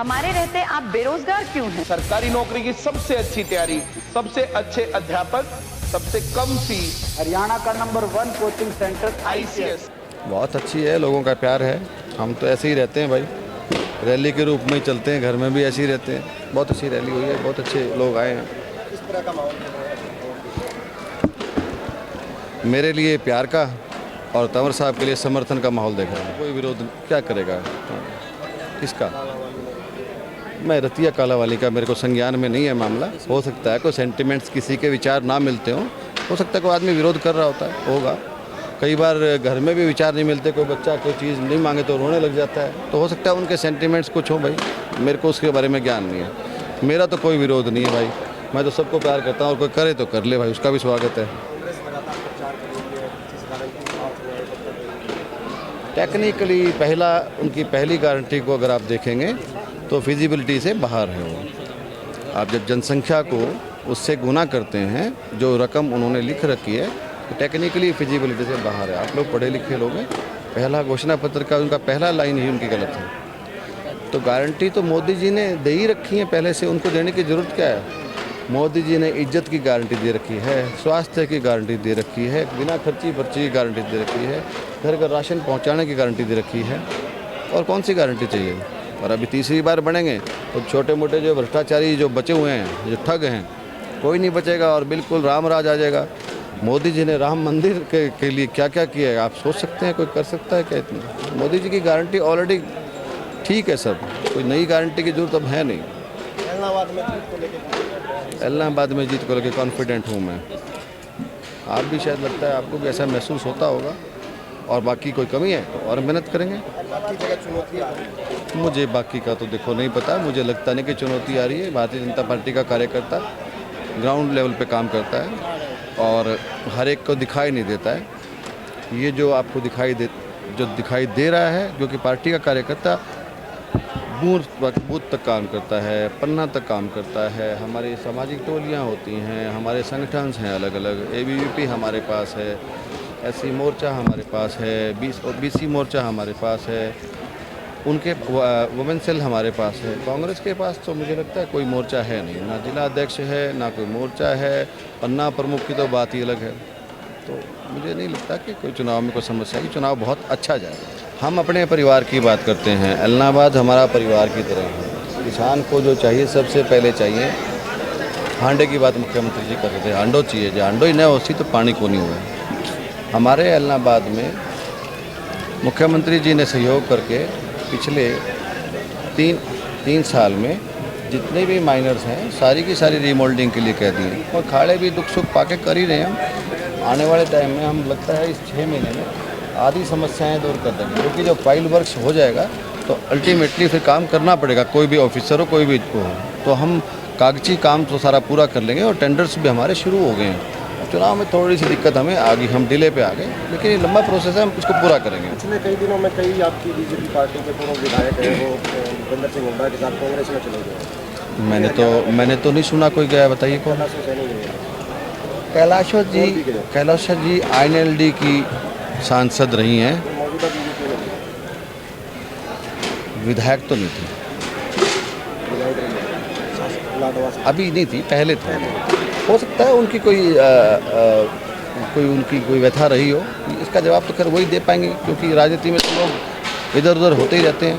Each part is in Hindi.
हमारे रहते आप बेरोजगार क्यों हैं? सरकारी नौकरी की सबसे अच्छी तैयारी, सबसे अच्छे अध्यापक, सबसे कम फीस, हरियाणा का नंबर 1 कोचिंग सेंटर ICS। बहुत अच्छी है, लोगों का प्यार है। हम तो ऐसे ही रहते हैं भाई, रैली के रूप में ही चलते हैं, घर में भी ऐसे ही रहते हैं। बहुत अच्छी रैली हुई है, बहुत अच्छे लोग आए हैं। किस तरह का माहौल मेरे लिए प्यार का और तंवर साहब के लिए समर्थन का माहौल देख रहा हूँ। कोई विरोध क्या करेगा? किसका? मैं रतिया कालावाली का मेरे को संज्ञान में नहीं है मामला। हो सकता है कोई सेंटिमेंट्स, किसी के विचार ना मिलते हों, हो सकता है कोई आदमी विरोध कर रहा होता है, होगा। कई बार घर में भी विचार नहीं मिलते, कोई बच्चा कोई चीज़ नहीं मांगे तो रोने लग जाता है, तो हो सकता है उनके सेंटिमेंट्स कुछ हो भाई, मेरे को उसके बारे में ज्ञान नहीं है। मेरा तो कोई विरोध नहीं है भाई, मैं तो सबको प्यार करता हूँ, और कोई करे तो कर ले भाई, उसका भी स्वागत है। टेक्निकली उनकी पहली गारंटी को अगर आप देखेंगे तो फिजिबिलिटी से बाहर है वो। आप जब जनसंख्या को उससे गुना करते हैं, जो रकम उन्होंने लिख रखी है, तो टेक्निकली फिजिबिलिटी से बाहर है। आप लोग पढ़े लिखे लोग हैं, पहला घोषणा पत्र का उनका पहला लाइन ही उनकी गलत है। तो गारंटी तो मोदी जी ने दे ही रखी है पहले से, उनको देने की ज़रूरत क्या है? मोदी जी ने इज्जत की गारंटी दे रखी है, स्वास्थ्य की गारंटी दे रखी है, बिना खर्ची पर्ची की गारंटी दे रखी है, घर का राशन पहुंचाने की गारंटी दे रखी है, और कौन सी गारंटी चाहिए? और अभी तीसरी बार बढ़ेंगे तो छोटे मोटे जो भ्रष्टाचारी जो बचे हुए हैं, जो ठग हैं, कोई नहीं बचेगा और बिल्कुल राम राज आ जाएगा। मोदी जी ने राम मंदिर के लिए क्या क्या किया है आप सोच सकते हैं? कोई कर सकता है क्या इतना? मोदी जी की गारंटी ऑलरेडी ठीक है, सब कोई नई गारंटी की जरूरत अब है नहीं। इलाहाबाद में जीत को लेकर कॉन्फिडेंट हूँ मैं। आप भी शायद लगता है आपको भी ऐसा महसूस होता होगा, और बाकी कोई कमी है तो और मेहनत करेंगे। मुझे बाकी का तो देखो नहीं पता, मुझे लगता नहीं कि चुनौती आ रही है। भारतीय जनता पार्टी का कार्यकर्ता ग्राउंड लेवल पे काम करता है और हर एक को दिखाई नहीं देता है। ये जो आपको दिखाई दे रहा है, जो कि पार्टी का कार्यकर्ता बूथ तक काम करता है, पन्ना तक काम करता है। हमारी सामाजिक टोलियाँ होती हैं, हमारे संगठन हैं अलग अलग, ABVP हमारे पास है, SC मोर्चा हमारे पास है, BC मोर्चा हमारे पास है, उनके वुमेन सेल हमारे पास है। कांग्रेस के पास तो मुझे लगता है कोई मोर्चा है नहीं, ना जिला अध्यक्ष है, ना कोई मोर्चा है। पन्ना प्रमुख की तो बात ही अलग है। तो मुझे नहीं लगता कि कोई चुनाव में कोई समस्या है, कि चुनाव बहुत अच्छा जाएगा। हम अपने परिवार की बात करते हैं, इलाहाबाद हमारा परिवार की तरह है। किसान को जो चाहिए सबसे पहले चाहिए, हांडे की बात मुख्यमंत्री जी कर रहे थे, हांडो चाहिए। जो हांडो ही नहीं होती तो पानी को नहीं हुआ। हमारे इलाहाबाद में मुख्यमंत्री जी ने सहयोग करके पिछले तीन साल में जितने भी माइनर्स हैं सारी की सारी रीमोल्डिंग के लिए कह दिए, और खाड़े भी दुख सुख पाके कर ही रहे हैं। आने वाले टाइम में हम लगता है इस 6 महीने में आधी समस्याएं दूर कर देंगे, क्योंकि जब फाइल वर्क्स हो जाएगा तो अल्टीमेटली फिर काम करना पड़ेगा, कोई भी ऑफिसर हो कोई भी हो। तो हम कागजी काम तो सारा पूरा कर लेंगे, और टेंडर्स भी हमारे शुरू हो गए हैं। चुनाव में थोड़ी सी दिक्कत हमें आ गई, हम डिले पे आ गए, लेकिन ये लंबा प्रोसेस है, हम इसको पूरा करेंगे। पिछले कई दिनों में कई आपकी बीजेपी पार्टी के पूर्व विधायक हैं, वो भूपेंद्र सिंह हुड्डा के साथ कांग्रेस में चले गए। मैंने तो नहीं सुना कोई गया, बताइए कौन? कैलाश जी INLD की सांसद रही हैं, विधायक तो नहीं थी, अभी नहीं थी, पहले था। हो सकता है उनकी कोई व्यथा रही हो, इसका जवाब तो खैर वही दे पाएंगे, क्योंकि राजनीति में तो लोग इधर उधर होते ही रहते हैं।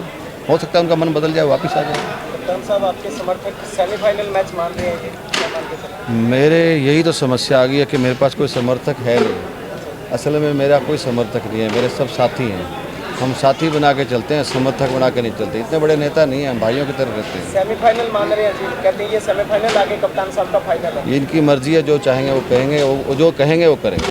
हो सकता है उनका मन बदल जाए, वापस आ जाए। कप्तान साहब, आपके समर्थक सेमीफाइनल मैच मान रहे हैं? मेरे यही तो समस्या आ गई है कि मेरे पास कोई समर्थक है नहीं। असल में मेरा कोई समर्थक नहीं है, मेरे सब साथी हैं। हम साथी बना के चलते हैं, समर्थक बना के नहीं चलते। इतने बड़े नेता नहीं हैं, हम भाइयों की तरह रहते हैं। सेमीफाइनल मान रहे हैं जी, कहते हैं ये सेमीफाइनल आगे कप्तान साहब का फाइनल है। इनकी मर्जी है, जो चाहेंगे वो कहेंगे, वो जो कहेंगे वो करेंगे।